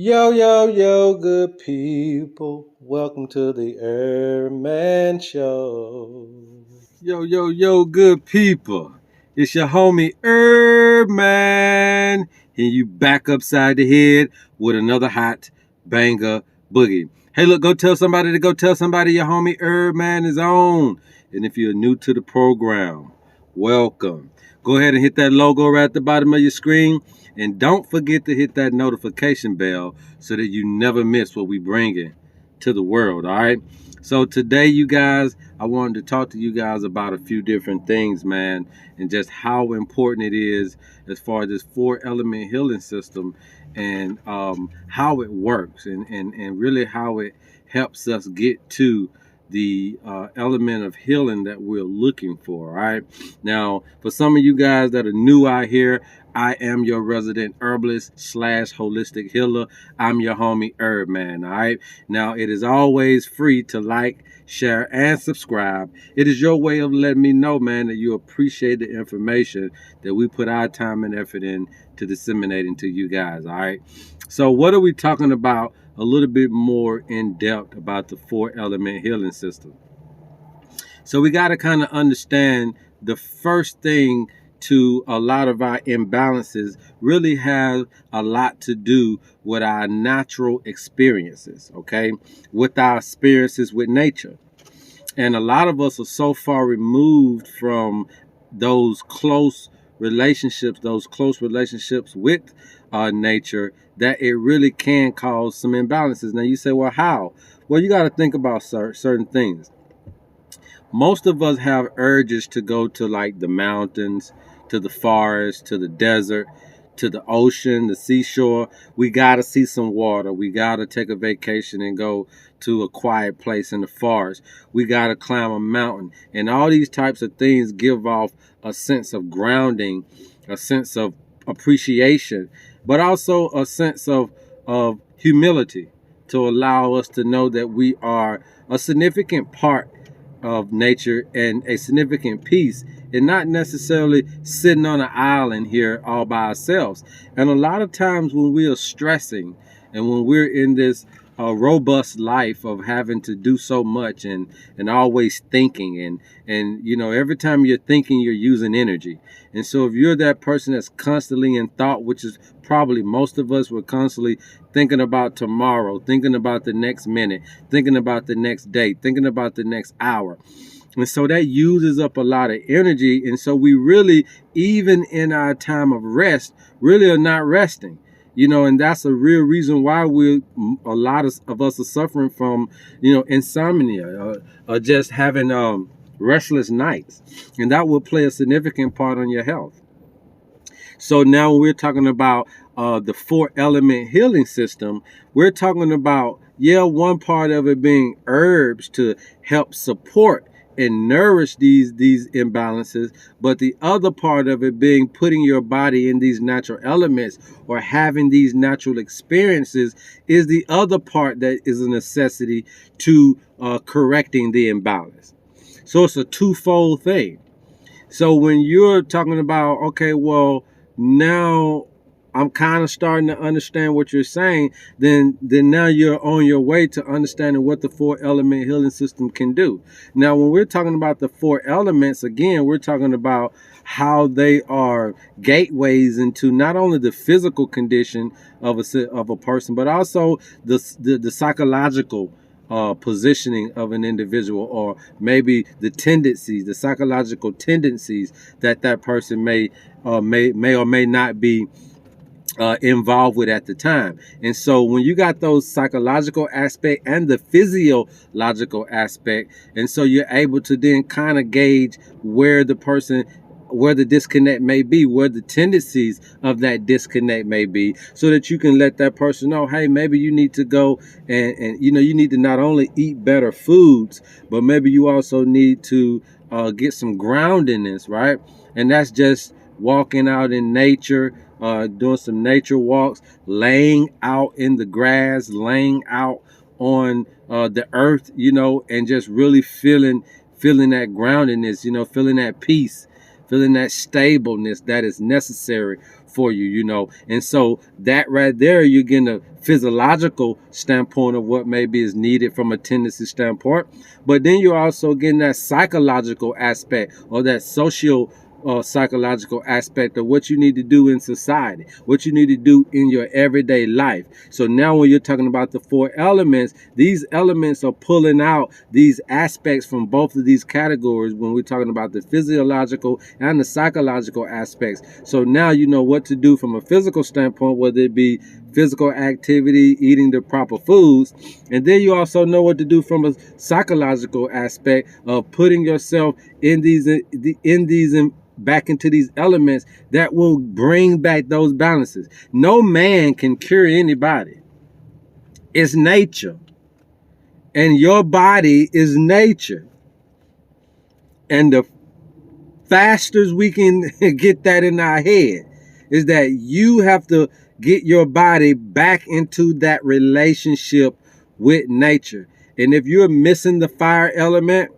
Yo, yo, yo, good people. Welcome to the Earman Show. Yo, yo, yo, good people. It's your homie Man. And you back upside the head with another hot banger boogie. Hey, look, go tell somebody to go tell somebody your homie Man is on. And if you're new to the program, welcome. Go ahead and hit that logo right at the bottom of your screen. And don't forget to hit that notification bell so that you never miss what we bringing to the world, all right? So today, you guys, I wanted to talk to you guys about a few different things, man, and just how important it is as far as this 4 element healing system and how it works and really how it helps us get to the element of healing that we're looking for. All right. Now, for some of you guys that are new out here, I am your resident herbalist / holistic healer. I'm your homie Herb Man. All right. Now, it is always free to like, share, and subscribe. It is your way of letting me know, man, that you appreciate the information that we put our time and effort in to disseminating to you guys. All right. So, what are we talking about a little bit more in depth about the 4 element healing system? So, we got to kind of understand the first thing to a lot of our imbalances really have a lot to do with our natural experiences, okay? With our experiences with nature. And a lot of us are so far removed from those close relationships with nature, that it really can cause some imbalances. Now you say, well, how? Well, you got to think about certain things. Most of us have urges to go to like the mountains, to the forest, to the desert, to the ocean, the seashore. We got to see some water. We got to take a vacation and go to a quiet place in the forest. We got to climb a mountain. And all these types of things give off a sense of grounding, a sense of appreciation, but also a sense of humility to allow us to know that we are a significant part of nature and a significant piece, and not necessarily sitting on an island here all by ourselves. And a lot of times when we are stressing and when we're in this robust life of having to do so much and always thinking and you know, every time you're thinking, you're using energy. And so if you're that person that's constantly in thought, which is probably most of us, we're constantly thinking about tomorrow, thinking about the next minute, thinking about the next day, thinking about the next hour. And so that uses up a lot of energy. And so we really, even in our time of rest, really are not resting. You know, and that's a real reason why a lot of us are suffering from, you know, insomnia or just having restless nights. And that will play a significant part on your health. So now we're talking about the 4 element healing system. We're talking about, yeah, one part of it being herbs to help support and nourish these imbalances, but the other part of it being putting your body in these natural elements or having these natural experiences is the other part that is a necessity to correcting the imbalance. So it's a twofold thing. So when you're talking about, okay, well, now I'm kind of starting to understand what you're saying, then now you're on your way to understanding what the 4 element healing system can do. Now, when we're talking about the 4 elements, again, we're talking about how they are gateways into not only the physical condition of a person, but also the psychological positioning of an individual, or maybe the psychological tendencies that person may or may not be involved with at the time. And so when you got those psychological aspect and the physiological aspect, and so you're able to then kind of gauge where the disconnect may be, where the tendencies of that disconnect may be, so that you can let that person know, hey, maybe you need to go and you know, you need to not only eat better foods, but maybe you also need to get some groundedness, right? And that's just walking out in nature, doing some nature walks, laying out in the grass, laying out on the earth, you know, and just really feeling that groundedness, you know, feeling that peace, feeling that stableness that is necessary for you, you know. And so that right there, you're getting a physiological standpoint of what maybe is needed from a tendency standpoint. But then you're also getting that psychological aspect or that social psychological aspect of what you need to do in society, what you need to do in your everyday life. So now when you're talking about the four elements, these elements are pulling out these aspects from both of these categories when we're talking about the physiological and the psychological aspects. So now you know what to do from a physical standpoint, whether it be physical activity, eating the proper foods, and then you also know what to do from a psychological aspect of putting yourself in these back into these elements that will bring back those balances. No man can cure anybody. It's nature. And your body is nature. And the faster we can get that in our head is that you have to get your body back into that relationship with nature. And if you're missing the fire element,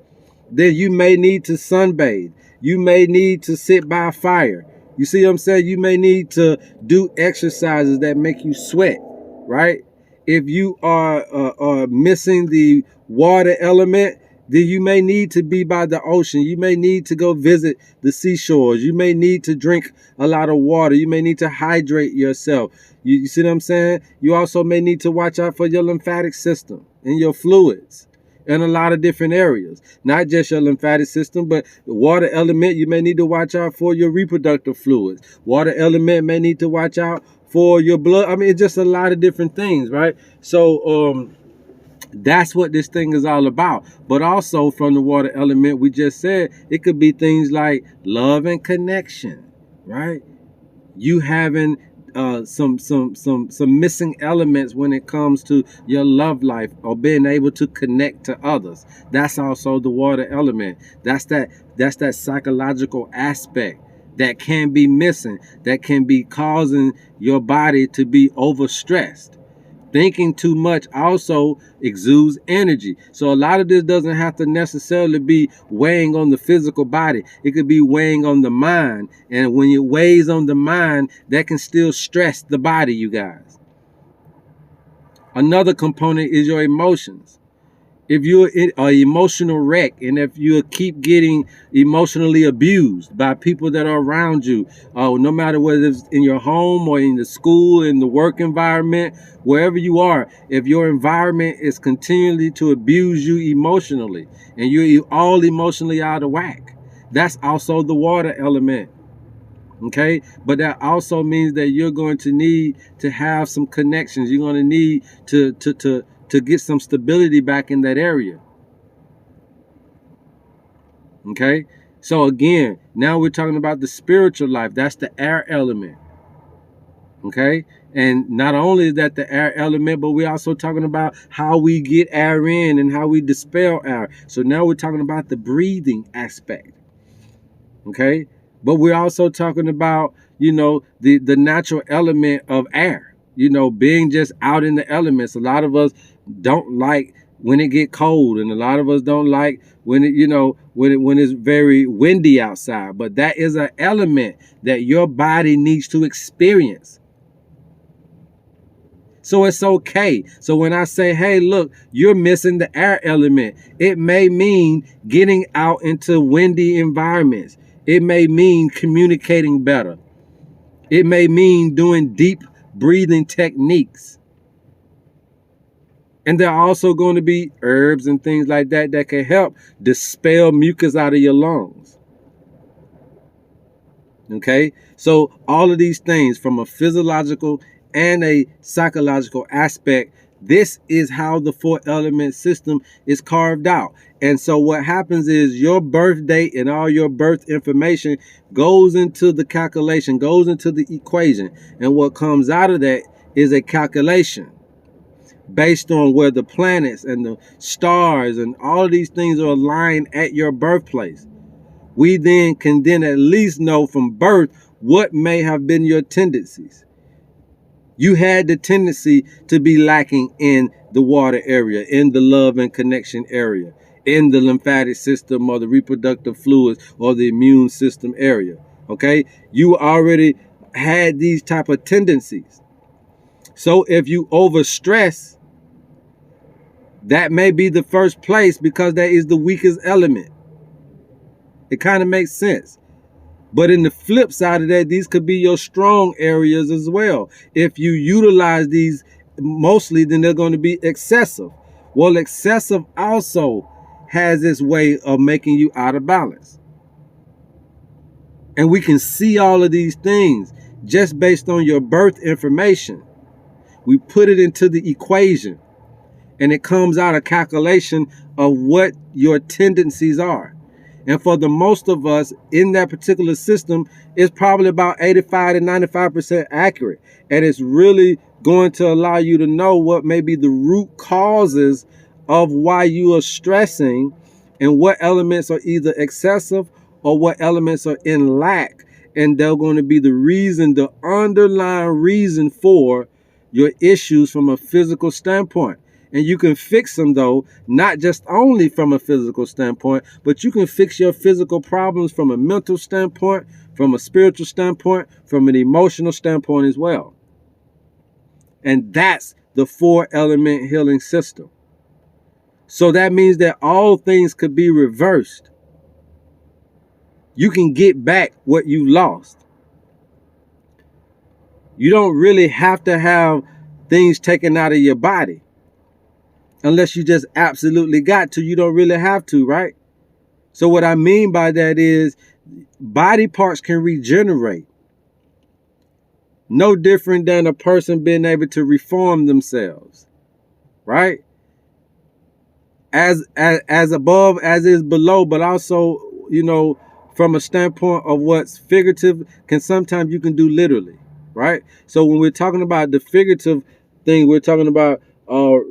then you may need to sunbathe. You may need to sit by a fire. You see what I'm saying? You may need to do exercises that make you sweat, right? If you are missing the water element, then you may need to be by the ocean. You may need to go visit the seashores. You may need to drink a lot of water. You may need to hydrate yourself. You see what I'm saying? You also may need to watch out for your lymphatic system and your fluids in a lot of different areas. Not just your lymphatic system, but the water element, you may need to watch out for your reproductive fluids. Water element may need to watch out for your blood. I mean, it's just a lot of different things, right? So that's what this thing is all about. But also from the water element, we just said it could be things like love and connection, right? You having some missing elements when it comes to your love life or being able to connect to others. That's also the water element. That's that psychological aspect that can be missing, that can be causing your body to be overstressed. Thinking too much also exudes energy. So a lot of this doesn't have to necessarily be weighing on the physical body. It could be weighing on the mind. And when it weighs on the mind, that can still stress the body, you guys. Another component is your emotions. If you're an emotional wreck and if you keep getting emotionally abused by people that are around you, no matter whether it's in your home or in the school, in the work environment, wherever you are, if your environment is continually to abuse you emotionally and you're all emotionally out of whack, that's also the water element. Okay, but that also means that you're going to need to have some connections. You're going to need to get some stability back in that area. Okay, so again, now we're talking about the spiritual life. That's the air element. Okay, and not only is that the air element, but we're also talking about how we get air in and how we dispel air. So now we're talking about the breathing aspect. Okay, but we're also talking about, you know, the natural element of air, you know, being just out in the elements. A lot of us don't like when it get cold, and a lot of us don't like when it, you know, when it's very windy outside. But that is an element that your body needs to experience. So it's okay. So when I say, hey, look, you're missing the air element, it may mean getting out into windy environments. It may mean communicating better. It may mean doing deep breathing techniques. And there are also going to be herbs and things like that that can help dispel mucus out of your lungs. Okay, so all of these things from a physiological and a psychological aspect, this is how the four element system is carved out. And so what happens is your birth date and all your birth information goes into the calculation, goes into the equation. And what comes out of that is a calculation based on where the planets and the stars and all of these things are aligned at your birthplace. We then can then at least know from birth what may have been your tendencies. You had the tendency to be lacking in the water area, in the love and connection area, in the lymphatic system or the reproductive fluids or the immune system area. Okay, you already had these type of tendencies. So if you overstress, that may be the first place because that is the weakest element. It kind of makes sense. But in the flip side of that, these could be your strong areas as well. If you utilize these mostly, then they're going to be excessive. Well, excessive also has its way of making you out of balance. And we can see all of these things just based on your birth information. We put it into the equation and it comes out a calculation of what your tendencies are. And for the most of us in that particular system, it's probably about 85 to 95% accurate. And it's really going to allow you to know what may be the root causes of why you are stressing and what elements are either excessive or what elements are in lack. And they're going to be the reason, the underlying reason for your issues from a physical standpoint. And you can fix them, though, not just only from a physical standpoint, but you can fix your physical problems from a mental standpoint, from a spiritual standpoint, from an emotional standpoint as well. And that's the 4-element healing system. So that means that all things could be reversed. You can get back what you lost. You don't really have to have things taken out of your body. Unless you just absolutely got to, you don't really have to, right? So what I mean by that is body parts can regenerate. No different than a person being able to reform themselves, right? As above, as is below, but also, from a standpoint of what's figurative, can sometimes you can do literally, right? So when we're talking about the figurative thing, we're talking about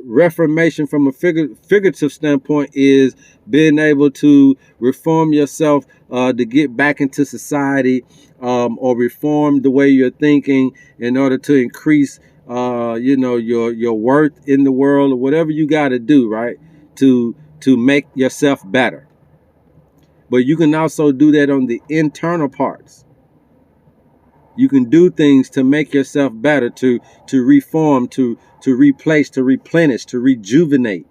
reformation from a figurative standpoint is being able to reform yourself to get back into society, or reform the way you're thinking in order to increase your worth in the world, or whatever you got to do, right, to make yourself better. But you can also do that on the internal parts. You can do things to make yourself better, to reform, to replace, to replenish, to rejuvenate.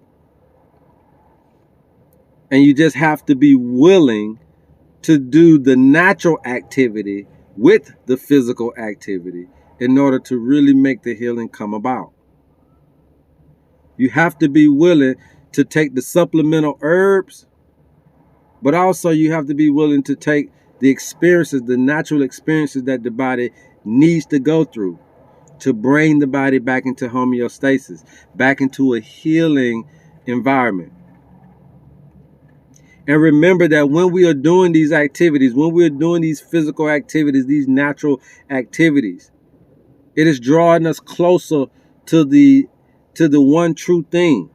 And you just have to be willing to do the natural activity with the physical activity in order to really make the healing come about. You have to be willing to take the supplemental herbs, but also you have to be willing to take the experiences, the natural experiences that the body needs to go through to bring the body back into homeostasis, back into a healing environment. And remember that when we are doing these activities, when we're doing these physical activities, these natural activities, it is drawing us closer to the one true thing.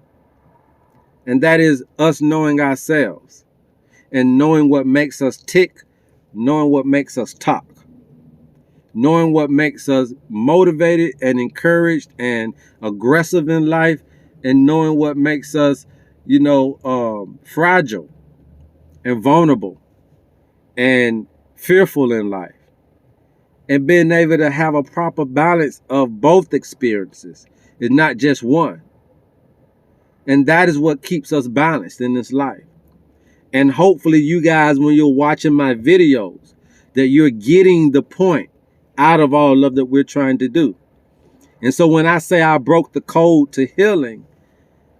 And that is us knowing ourselves and knowing what makes us tick, knowing what makes us talk, knowing what makes us motivated and encouraged and aggressive in life, and knowing what makes us, fragile and vulnerable and fearful in life. And being able to have a proper balance of both experiences is not just one. And that is what keeps us balanced in this life. And hopefully you guys, when you're watching my videos, that you're getting the point out of all of that we're trying to do. And so when I say I broke the code to healing,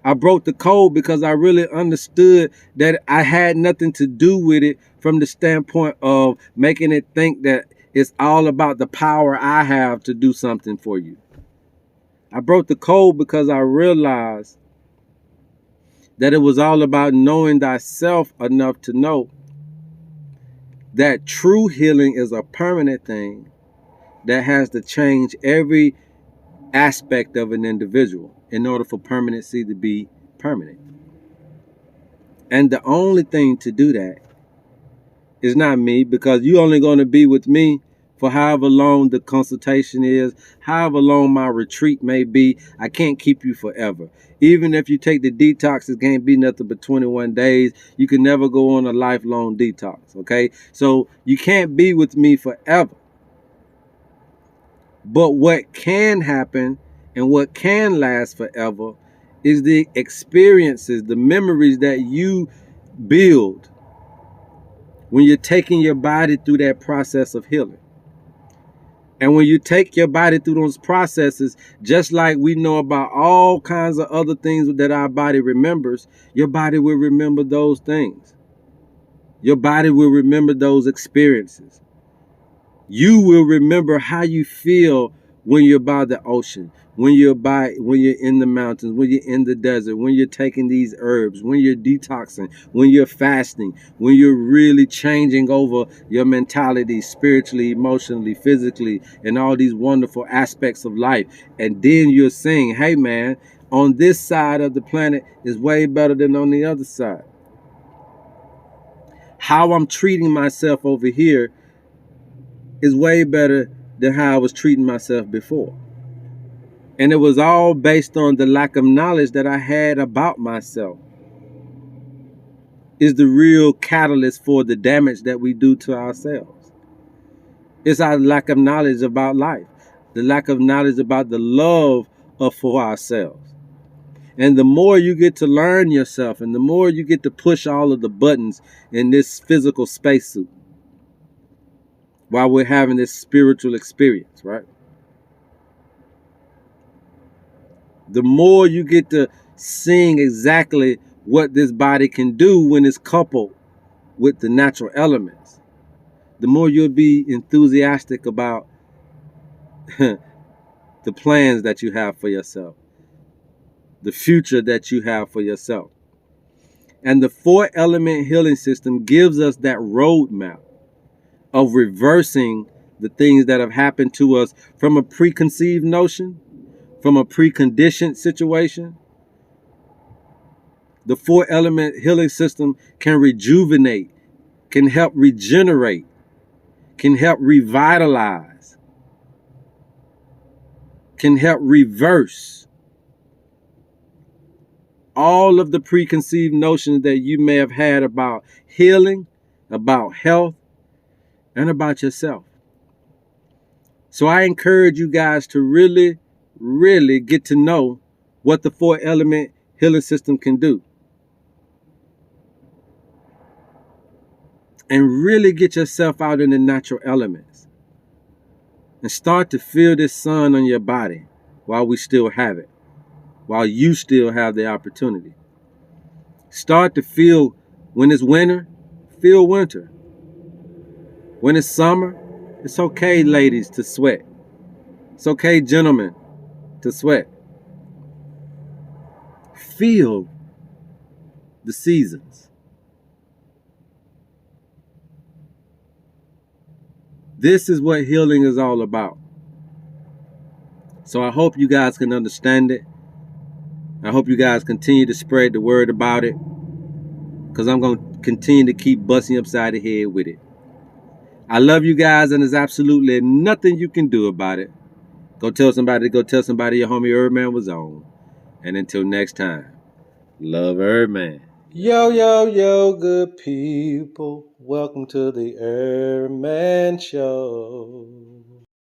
I broke the code because I really understood that I had nothing to do with it from the standpoint of making it think that it's all about the power I have to do something for you. I broke the code because I realized that it was all about knowing thyself enough to know that true healing is a permanent thing that has to change every aspect of an individual in order for permanency to be permanent. And the only thing to do that is not me, because you're only going to be with me for however long the consultation is, however long my retreat may be. I can't keep you forever. Even if you take the detox, it can't be nothing but 21 days. You can never go on a lifelong detox, okay? So you can't be with me forever. But what can happen and what can last forever is the experiences, the memories that you build when you're taking your body through that process of healing. And when you take your body through those processes, just like we know about all kinds of other things that our body remembers, your body will remember those things. Your body will remember those experiences. You will remember how you feel when you're by the ocean, when you're in the mountains, when you're in the desert, when you're taking these herbs, when you're detoxing, when you're fasting, when you're really changing over your mentality spiritually, emotionally, physically, and all these wonderful aspects of life. And then you're saying, hey man, on this side of the planet is way better than on the other side. How I'm treating myself over here is way better than how I was treating myself before. And it was all based on the lack of knowledge that I had about myself. Is the real catalyst for the damage that we do to ourselves. It's our lack of knowledge about life, the lack of knowledge about the love for ourselves. And the more you get to learn yourself and the more you get to push all of the buttons in this physical spacesuit while we're having this spiritual experience, right? The more you get to seeing exactly what this body can do when it's coupled with the natural elements, the more you'll be enthusiastic about the plans that you have for yourself, the future that you have for yourself. And the 4-element healing system gives us that roadmap of reversing the things that have happened to us from a preconceived notion, from a preconditioned situation. The 4-element healing system can rejuvenate, can help regenerate, can help revitalize, can help reverse all of the preconceived notions that you may have had about healing, about health, and about yourself. So I encourage you guys to really, really get to know what the 4-element healing system can do. And really get yourself out in the natural elements. And start to feel this sun on your body while we still have it, while you still have the opportunity. Start to feel when it's winter, feel winter. When it's summer, it's okay, ladies, to sweat. It's okay, gentlemen, to sweat. Feel the seasons. This is what healing is all about. So I hope you guys can understand it. I hope you guys continue to spread the word about it, because I'm going to continue to keep busting upside the head with it. I love you guys, and there's absolutely nothing you can do about it. Go tell somebody your homie Erdman was on. And until next time, love Erdman. Yo, yo, yo, good people. Welcome to the Airman Show.